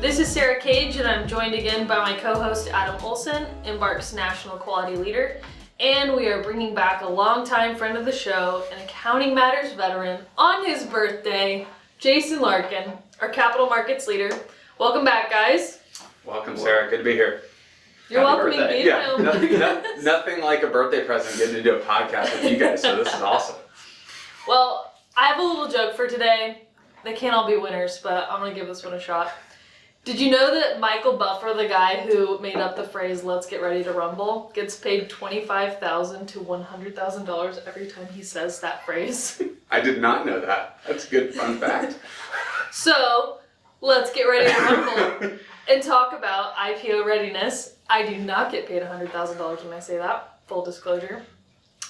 This is Sarah Cage, and I'm joined again by my co-host Adam Olsen, Embark's National Quality Leader, and we are bringing back a longtime friend of the show, an accounting matters veteran, on his birthday, Jason Larkin, our capital markets leader. Welcome back, guys. Welcome, Sarah. Good to be here. You're welcome indeed. Yeah, nothing like a birthday present getting to do a podcast with you guys, so this is awesome. Well, I have a little joke for today. They can't all be winners, but I'm going to give this one a shot. Did you know that Michael Buffer, the guy who made up the phrase, "Let's get ready to rumble," gets paid $25,000 to $100,000 every time he says that phrase? I did not know that. That's a good fun fact. So, let's get ready to rumble and talk about IPO readiness. I do not get paid $100,000 when I say that, full disclosure.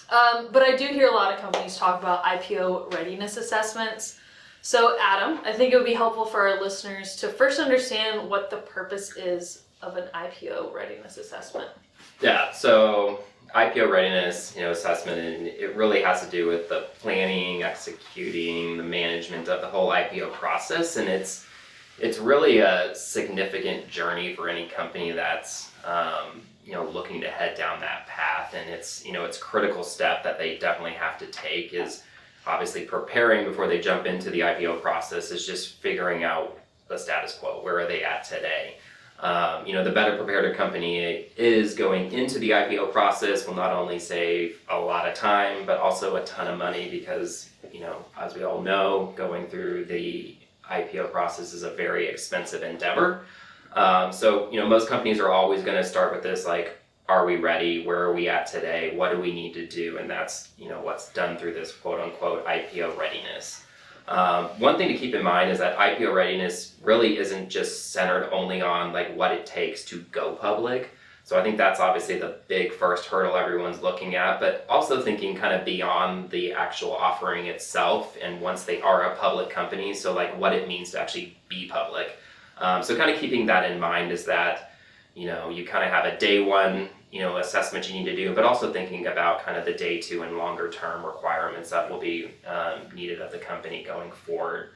But I do hear a lot of companies talk about IPO readiness assessments. So Adam, I think it would be helpful for our listeners to first understand what the purpose is of an IPO readiness assessment. Yeah, so IPO readiness, assessment, and it really has to do with the planning, executing, the management of the whole IPO process, and it's really a significant journey for any company that's looking to head down that path, and it's critical step that they definitely have to take is obviously preparing before they jump into the IPO process is just figuring out the status quo. Where are they at today? The better prepared a company is going into the IPO process will not only save a lot of time, but also a ton of money because, as we all know, going through the IPO process is a very expensive endeavor. So most companies are always going to start with this, like, are we ready? Where are we at today? What do we need to do? And that's, what's done through this quote unquote IPO readiness. One thing to keep in mind is that IPO readiness really isn't just centered only on like what it takes to go public. So I think that's obviously the big first hurdle everyone's looking at, but also thinking kind of beyond the actual offering itself and once they are a public company, so like what it means to actually be public. So kind of keeping that in mind is that you kind of have a day one, assessment you need to do, but also thinking about kind of the day two and longer term requirements that will be needed of the company going forward.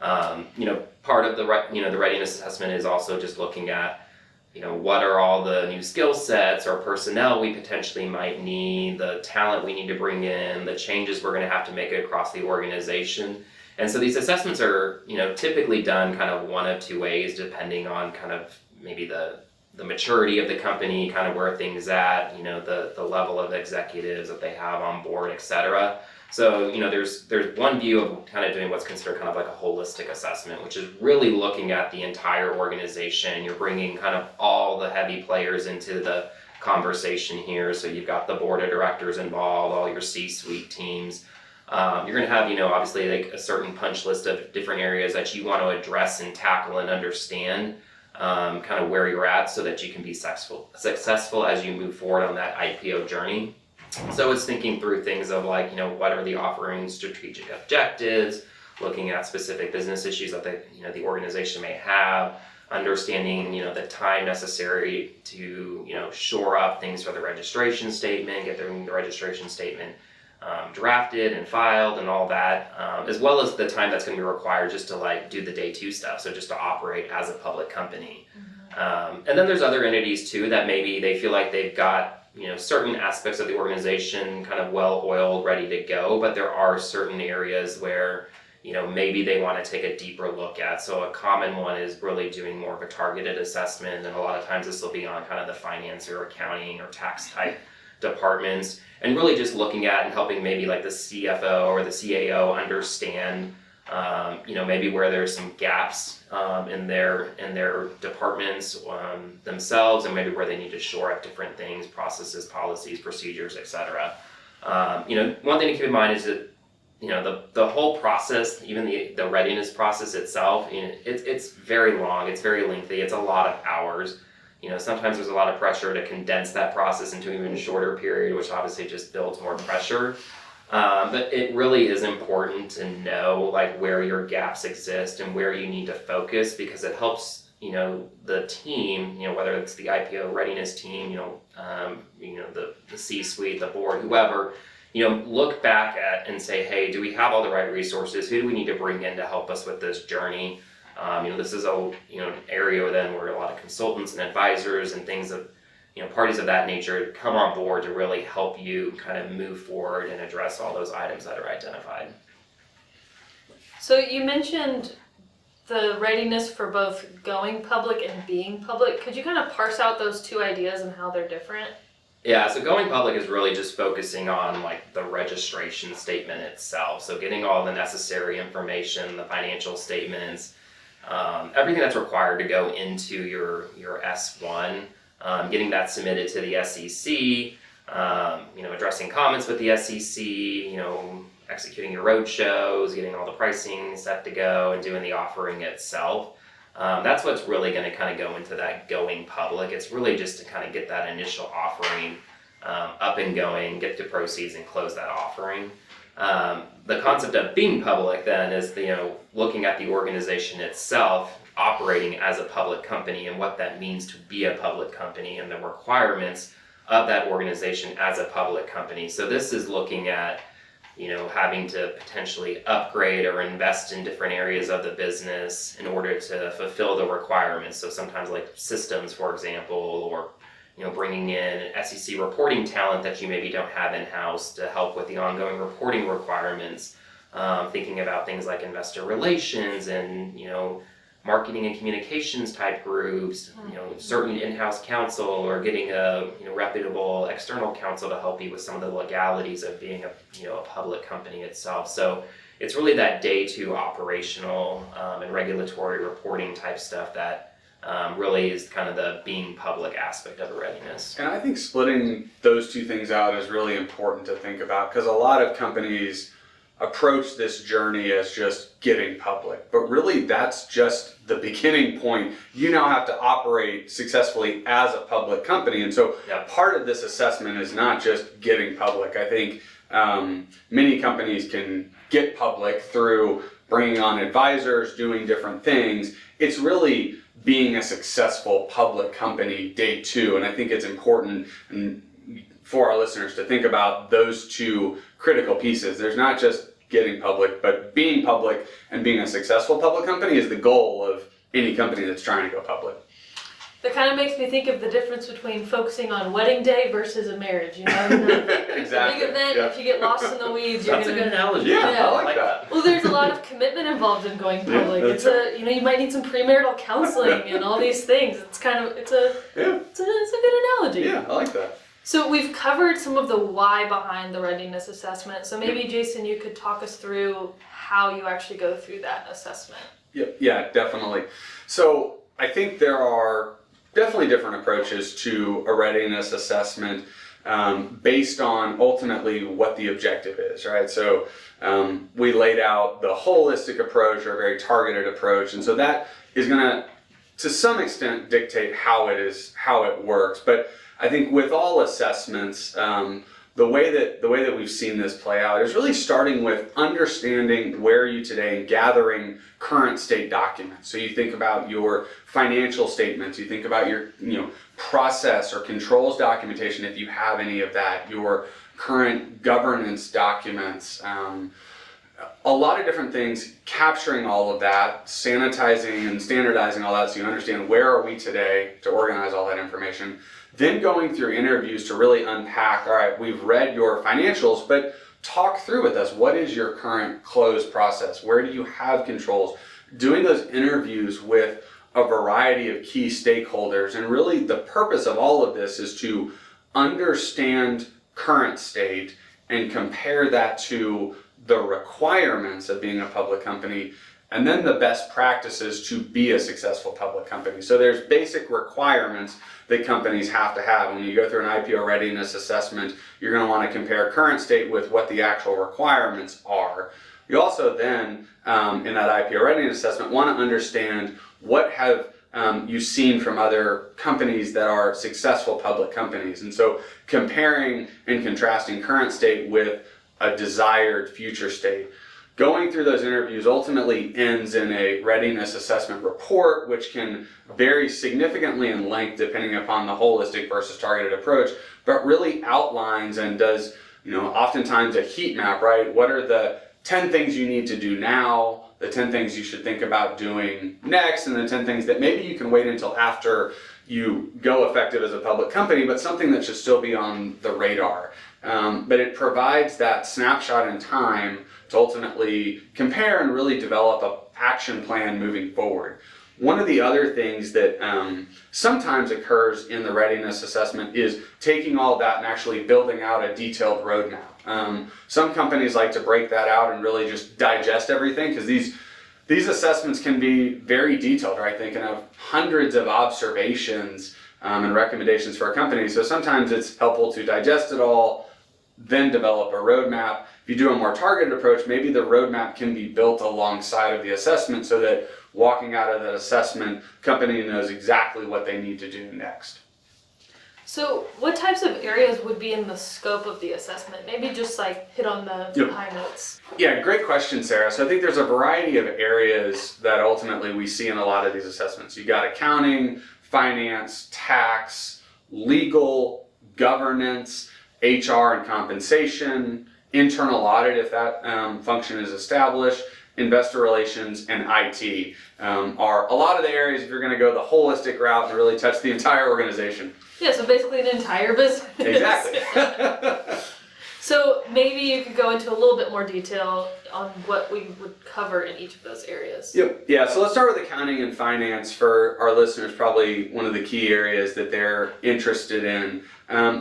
Part of the readiness assessment is also just looking at, what are all the new skill sets or personnel we potentially might need, the talent we need to bring in, the changes we're going to have to make across the organization. And so these assessments are, typically done kind of one of two ways, depending on kind of maybe the maturity of the company, kind of where things at, the level of executives that they have on board, et cetera. So, there's one view of kind of doing what's considered kind of like a holistic assessment, which is really looking at the entire organization. You're bringing kind of all the heavy players into the conversation here. So you've got the board of directors involved, all your C-suite teams. You're going to have, obviously like a certain punch list of different areas that you want to address and tackle and understand. Kind of where you're at so that you can be successful as you move forward on that IPO journey. So it's thinking through things of like, what are the offerings, strategic objectives, looking at specific business issues that the organization may have, understanding, the time necessary to, shore up things for the registration statement, get the registration statement drafted and filed and all that, as well as the time that's going to be required just to like do the day two stuff, so just to operate as a public company. And then there's other entities too that maybe they feel like they've got certain aspects of the organization kind of well oiled, ready to go, but there are certain areas where maybe they want to take a deeper look at. So a common one is really doing more of a targeted assessment, and a lot of times this will be on kind of the finance or accounting or tax type departments, and really just looking at and helping maybe like the CFO or the CAO understand maybe where there's some gaps in their departments themselves, and maybe where they need to shore up different things, processes, policies, procedures, etc. One thing to keep in mind is that the whole process, even the readiness process itself, it's very long, it's very lengthy, it's a lot of hours. Sometimes there's a lot of pressure to condense that process into an even shorter period, which obviously just builds more pressure. But it really is important to know like where your gaps exist and where you need to focus, because it helps, the team, whether it's the IPO readiness team, the C-suite, the board, whoever, look back at and say, hey, do we have all the right resources? Who do we need to bring in to help us with this journey? This is an area then where a lot of consultants and advisors and things of, parties of that nature come on board to really help you kind of move forward and address all those items that are identified. So you mentioned the readiness for both going public and being public. Could you kind of parse out those two ideas and how they're different? Yeah, so going public is really just focusing on like the registration statement itself. So getting all the necessary information, the financial statements, everything that's required to go into your S1, getting that submitted to the SEC, addressing comments with the SEC, executing your road shows, getting all the pricing set to go, and doing the offering itself. That's what's really going to kind of go into that going public. It's really just to kind of get that initial offering up and going, get the proceeds, and close that offering. The concept of being public then is, looking at the organization itself, operating as a public company, and what that means to be a public company, and the requirements of that organization as a public company. So this is looking at having to potentially upgrade or invest in different areas of the business in order to fulfill the requirements. So sometimes like systems, for example, or bringing in SEC reporting talent that you maybe don't have in-house to help with the ongoing reporting requirements. Thinking about things like investor relations and marketing and communications type groups, certain in-house counsel, or getting a reputable external counsel to help you with some of the legalities of being a public company itself. So it's really that day two operational and regulatory reporting type stuff that really is kind of the being public aspect of the readiness. And I think splitting those two things out is really important to think about, because a lot of companies approach this journey as just getting public, but really that's just the beginning point. You now have to operate successfully as a public company, and so part of this assessment is not just getting public. I think many companies can get public through bringing on advisors, doing different things. It's really being a successful public company day two, and I think it's important for our listeners to think about those two critical pieces. There's not just getting public, but being public and being a successful public company is the goal of any company that's trying to go public. That kind of makes me think of the difference between focusing on wedding day versus a marriage. Exactly. A big event, if you get lost in the weeds, That's a good analogy. Yeah, I like that. Well, there's a lot of commitment involved in going public. It's you might need some premarital counseling and all these things. It's a good analogy. Yeah, I like that. So we've covered some of the why behind the readiness assessment. So maybe Jason, you could talk us through how you actually go through that assessment. Yeah, definitely. So I think there are definitely different approaches to a readiness assessment based on ultimately what the objective is, right? So we laid out the holistic approach or a very targeted approach, and so that is going to some extent dictate how it works. But I think with all assessments, the way that we've seen this play out is really starting with understanding where are you today and gathering current state documents. So you think about your financial statements, you think about your process or controls documentation if you have any of that, your current governance documents, a lot of different things, capturing all of that, sanitizing and standardizing all that so you understand where are we today to organize all that information. Then going through interviews to really unpack, all right, we've read your financials, but talk through with us, what is your current close process? Where do you have controls? Doing those interviews with a variety of key stakeholders. And really the purpose of all of this is to understand current state and compare that to the requirements of being a public company, and then the best practices to be a successful public company. So there's basic requirements that companies have to have. When you go through an IPO readiness assessment, you're going to want to compare current state with what the actual requirements are. You also then, in that IPO readiness assessment, want to understand what have you seen from other companies that are successful public companies. And so comparing and contrasting current state with a desired future state. Going through those interviews ultimately ends in a readiness assessment report, which can vary significantly in length depending upon the holistic versus targeted approach, but really outlines and does, oftentimes a heat map, right? What are the 10 things you need to do now, the 10 things you should think about doing next, and the 10 things that maybe you can wait until after you go effective as a public company, but something that should still be on the radar. But it provides that snapshot in time to ultimately compare and really develop an action plan moving forward. One of the other things that sometimes occurs in the readiness assessment is taking all that and actually building out a detailed roadmap. Some companies like to break that out and really just digest everything, because these assessments can be very detailed, right? They can have hundreds of observations and recommendations for a company. So sometimes it's helpful to digest it all, then develop a roadmap. If you do a more targeted approach, maybe the roadmap can be built alongside of the assessment so that walking out of that assessment, company knows exactly what they need to do next. So what types of areas would be in the scope of the assessment? Maybe just like hit on the high notes. Yeah, great question, Sarah. So I think there's a variety of areas that ultimately we see in a lot of these assessments. You got accounting, finance, tax, legal, governance, HR and compensation, internal audit if that function is established, investor relations, and IT are a lot of the areas if you're going to go the holistic route and really touch the entire organization. Yeah, so basically an entire business. Exactly. So maybe you could go into a little bit more detail on what we would cover in each of those areas. Yep. Yeah, so let's start with accounting and finance for our listeners, probably one of the key areas that they're interested in.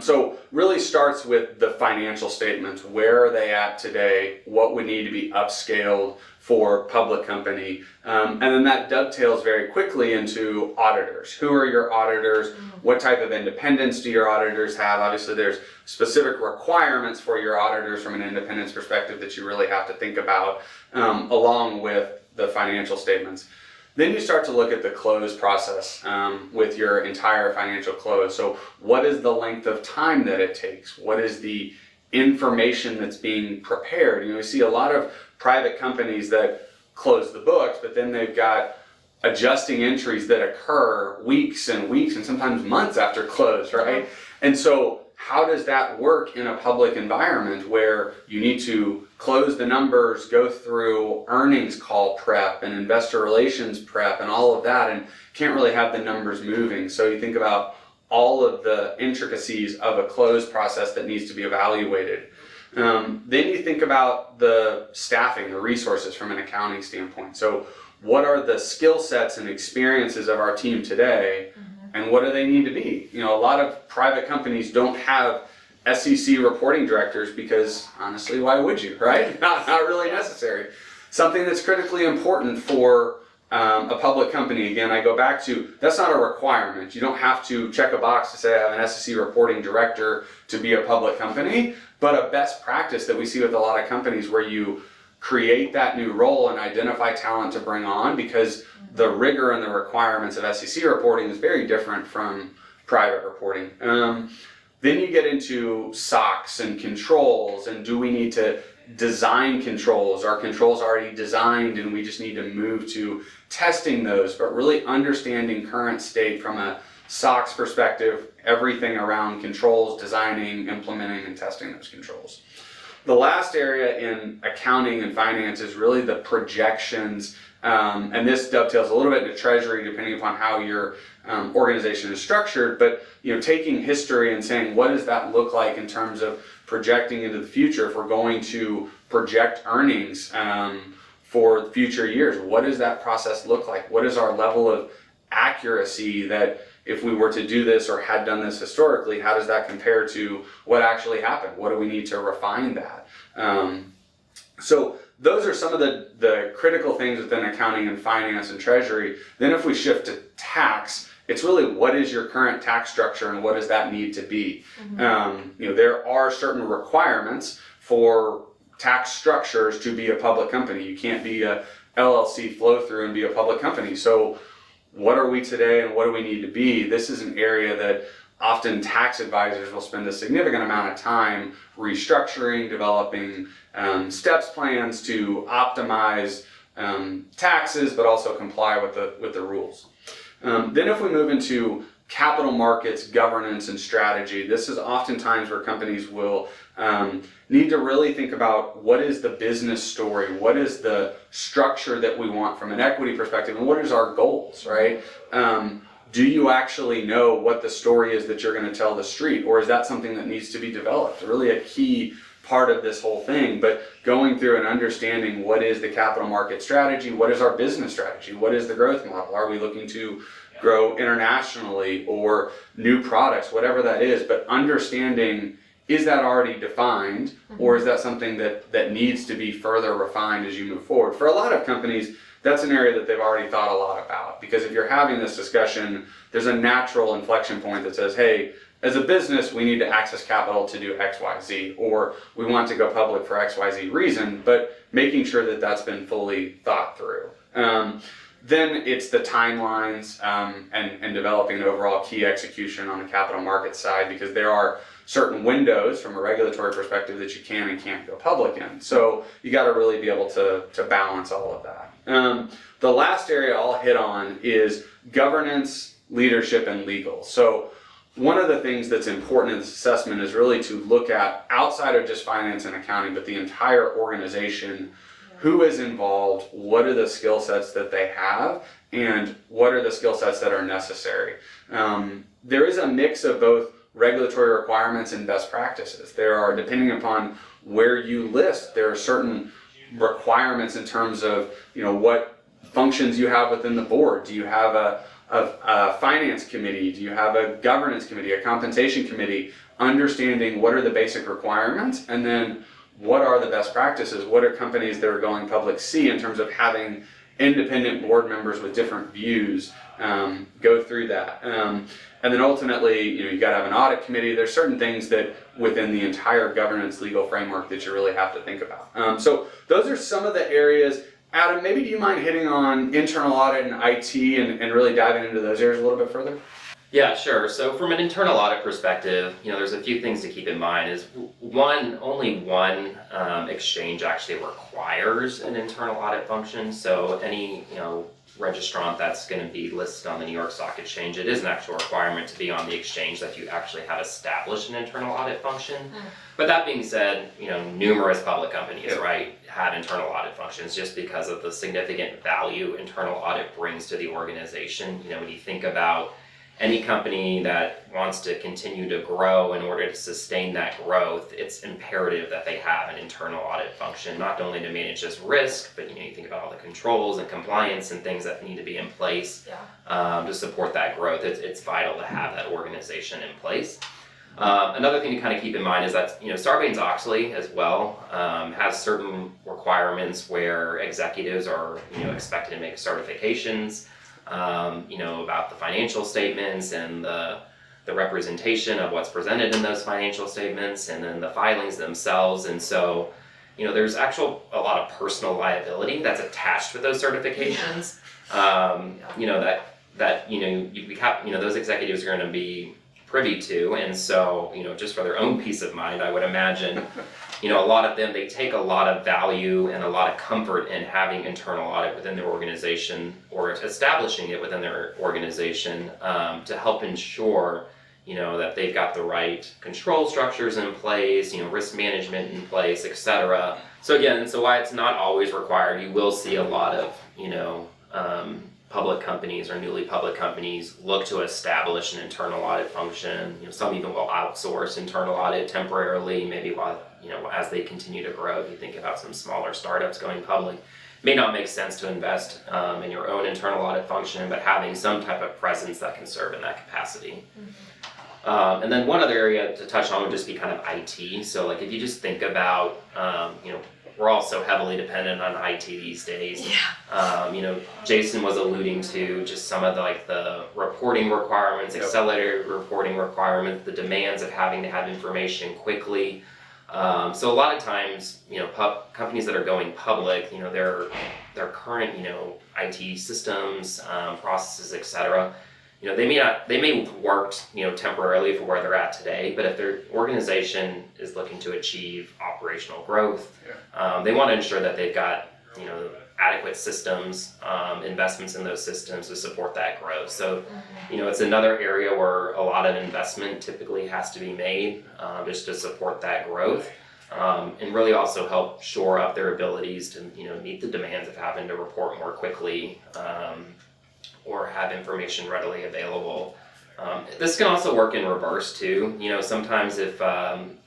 So really starts with the financial statements. Where are they at today? What would need to be upscaled for public company? And then that dovetails very quickly into auditors. Who are your auditors? What type of independence do your auditors have? Obviously, there's specific requirements for your auditors from an independence perspective that you really have to think about, along with the financial statements. Then you start to look at the close process with your entire financial close. So what is the length of time that it takes? What is the information that's being prepared? You know, we see a lot of private companies that close the books, but then they've got adjusting entries that occur weeks and weeks and sometimes months after close, right? And so how does that work in a public environment where you need to close the numbers, go through earnings call prep and investor relations prep and all of that, and can't really have the numbers moving? So you think about all of the intricacies of a close process that needs to be evaluated. Then you think about the staffing, the resources from an accounting standpoint. So what are the skill sets and experiences of our team today, and what do they need to be? You know, a lot of private companies don't have SEC reporting directors because, honestly, why would you, right? Not really necessary. Something that's critically important for a public company, again, I go back to, that's not a requirement. You don't have to check a box to say I have an SEC reporting director to be a public company, but a best practice that we see with a lot of companies where you create that new role and identify talent to bring on, because the rigor and the requirements of SEC reporting is very different from private reporting. Then you get into SOX and controls, and do we need to design controls? Are controls already designed and we just need to move to testing those? But really understanding current state from a SOX perspective, everything around controls, designing, implementing, and testing those controls. The last area in accounting and finance is really the projections, and this dovetails a little bit into treasury depending upon how your organization is structured, but you know, taking history and saying what does that look like in terms of projecting into the future. If we're going to project earnings for future years, what does that process look like? What is our level of accuracy that if we were to do this or had done this historically, how does that compare to what actually happened? What do we need to refine that? So those are some of the critical things within accounting and finance and treasury. Then if we shift to tax, it's really what is your current tax structure and what does that need to be? You know, there are certain requirements for tax structures to be a public company. You can't be a LLC flow through and be a public company. So what are we today and what do we need to be? This is an area that often tax advisors will spend a significant amount of time restructuring, developing steps plans to optimize taxes, but also comply with the rules. Then if we move into capital markets governance and strategy. This is oftentimes where companies will need to really think about what is the business story, what is the structure that we want from an equity perspective, and what is our goals, right? Do you actually know what the story is that you're going to tell the street, or is that something that needs to be developed? Really a key part of this whole thing, but going through and understanding what is the capital market strategy, what is our business strategy, what is the growth model, are we looking to grow internationally or new products, whatever that is, but understanding, is that already defined, or is that something that needs to be further refined as you move forward? For a lot of companies, that's an area that they've already thought a lot about, because if you're having this discussion, there's a natural inflection point that says, hey, as a business, we need to access capital to do X, Y, Z, or we want to go public for X, Y, Z reason, but making sure that that's been fully thought through. Then it's the timelines and developing an overall key execution on the capital market side, because there are certain windows from a regulatory perspective that you can and can't go public in. So you got to really be able to balance all of that. The last area I'll hit on is governance, leadership, and legal. So one of the things that's important in this assessment is really to look at, outside of just finance and accounting, but the entire organization. Who is involved, what are the skill sets that they have, and what are the skill sets that are necessary. There is a mix of both regulatory requirements and best practices. There are, depending upon where you list, there are certain requirements in terms of, what functions you have within the board. Do you have a finance committee? Do you have a governance committee, a compensation committee? Understanding what are the basic requirements, and then what are the best practices? What are companies that are going public see in terms of having independent board members with different views go through that? And then ultimately, you got to have an audit committee. There's certain things that within the entire governance legal framework that you really have to think about. So those are some of the areas. Adam, maybe do you mind hitting on internal audit and IT and really diving into those areas a little bit further? Yeah, sure. So from an internal audit perspective, there's a few things to keep in mind. Is one, only one exchange actually requires an internal audit function. So any, registrant that's going to be listed on the New York Stock Exchange, it is an actual requirement to be on the exchange that you actually have established an internal audit function. But that being said, numerous public companies, right, have internal audit functions just because of the significant value internal audit brings to the organization. When you think about any company that wants to continue to grow, in order to sustain that growth, it's imperative that they have an internal audit function, not only to manage just risk, but you think about all the controls and compliance and things that need to be in place to support that growth. It's vital to have that organization in place. Another thing to kind of keep in mind is that Sarbanes-Oxley as well has certain requirements where executives are expected to make certifications. About the financial statements and the representation of what's presented in those financial statements, and then the filings themselves. And so, there's a lot of personal liability that's attached with those certifications. Those executives are going to be privy to, and so just for their own peace of mind, I would imagine. A lot of them, they take a lot of value and a lot of comfort in having internal audit within their organization, or establishing it within their organization to help ensure, that they've got the right control structures in place, risk management in place, etc. So why it's not always required, you will see a lot of, public companies or newly public companies look to establish an internal audit function. Some even will outsource internal audit temporarily, maybe while as they continue to grow. If you think about some smaller startups going public, it may not make sense to invest in your own internal audit function, but having some type of presence that can serve in that capacity. And then one other area to touch on would just be kind of IT. So if you just think about, we're all so heavily dependent on IT these days. Jason was alluding to just some of the reporting requirements, accelerated reporting requirements, the demands of having to have information quickly. So a lot of times, companies that are going public, their current, IT systems, processes, etc. They may have worked, temporarily for where they're at today, but if their organization is looking to achieve operational growth, they want to ensure that they've got, adequate systems, investments in those systems to support that growth. So, it's another area where a lot of investment typically has to be made just to support that growth, and really also help shore up their abilities to, meet the demands of having to report more quickly, or have information readily available. This can also work in reverse too. Sometimes if an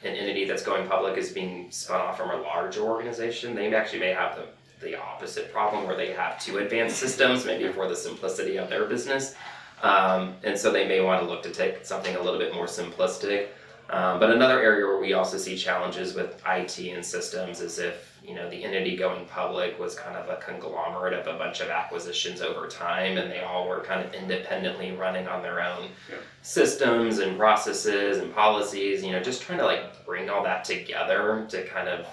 entity that's going public is being spun off from a larger organization, they actually may have the opposite problem where they have too advanced systems, maybe for the simplicity of their business. And so they may want to look to take something a little bit more simplistic. But another area where we also see challenges with IT and systems is if, the entity going public was kind of a conglomerate of a bunch of acquisitions over time, and they all were kind of independently running on their own systems and processes and policies, just trying to bring all that together to kind of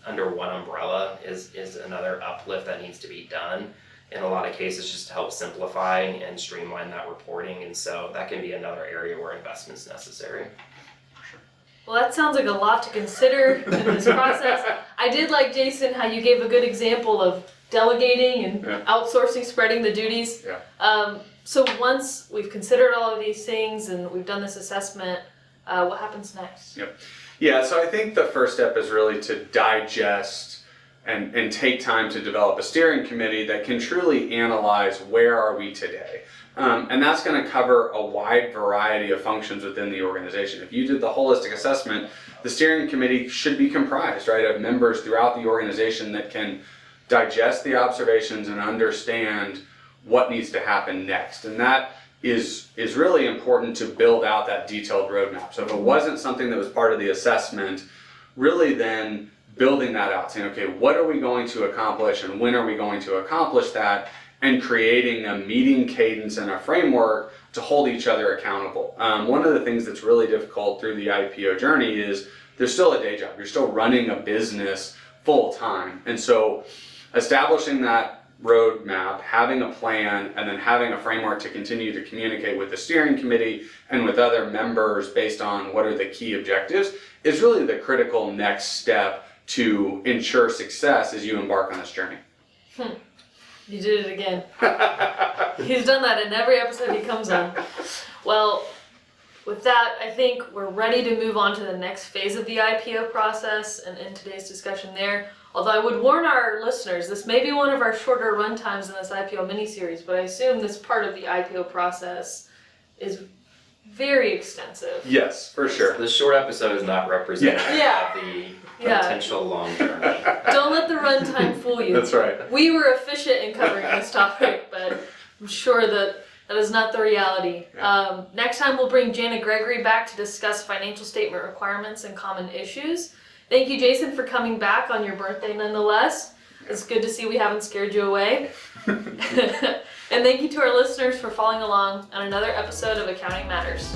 under one umbrella is another uplift that needs to be done in a lot of cases, just to help simplify and streamline that reporting. And so that can be another area where investment's necessary. Well, that sounds like a lot to consider in this process. I did like, Jason, how you gave a good example of delegating and outsourcing, spreading the duties. So once we've considered all of these things and we've done this assessment, what happens next? Yeah, so I think the first step is really to digest and take time to develop a steering committee that can truly analyze where are we today. And that's going to cover a wide variety of functions within the organization. If you did the holistic assessment, the steering committee should be comprised, right, of members throughout the organization that can digest the observations and understand what needs to happen next. And that is really important to build out that detailed roadmap. So if it wasn't something that was part of the assessment, really then building that out, saying, okay, what are we going to accomplish and when are we going to accomplish that? And creating a meeting cadence and a framework to hold each other accountable. One of the things that's really difficult through the IPO journey is there's still a day job. You're still running a business full time. And so establishing that roadmap, having a plan, and then having a framework to continue to communicate with the steering committee and with other members based on what are the key objectives is really the critical next step to ensure success as you embark on this journey. You did it again. He's done that in every episode he comes on. Well, with that, I think we're ready to move on to the next phase of the IPO process and in today's discussion there. Although I would warn our listeners, this may be one of our shorter run times in this IPO mini-series, but I assume this part of the IPO process is very extensive. Yes, for sure. The short episode is not representative of the potential long journey. Don't let the runtime fool you. That's right. We were efficient in covering this topic, but I'm sure that is not the reality. Next time we'll bring Jana Gregory back to discuss financial statement requirements and common issues. Thank you, Jason, for coming back on your birthday nonetheless. It's good to see we haven't scared you away. And thank you to our listeners for following along on another episode of Accounting Matters.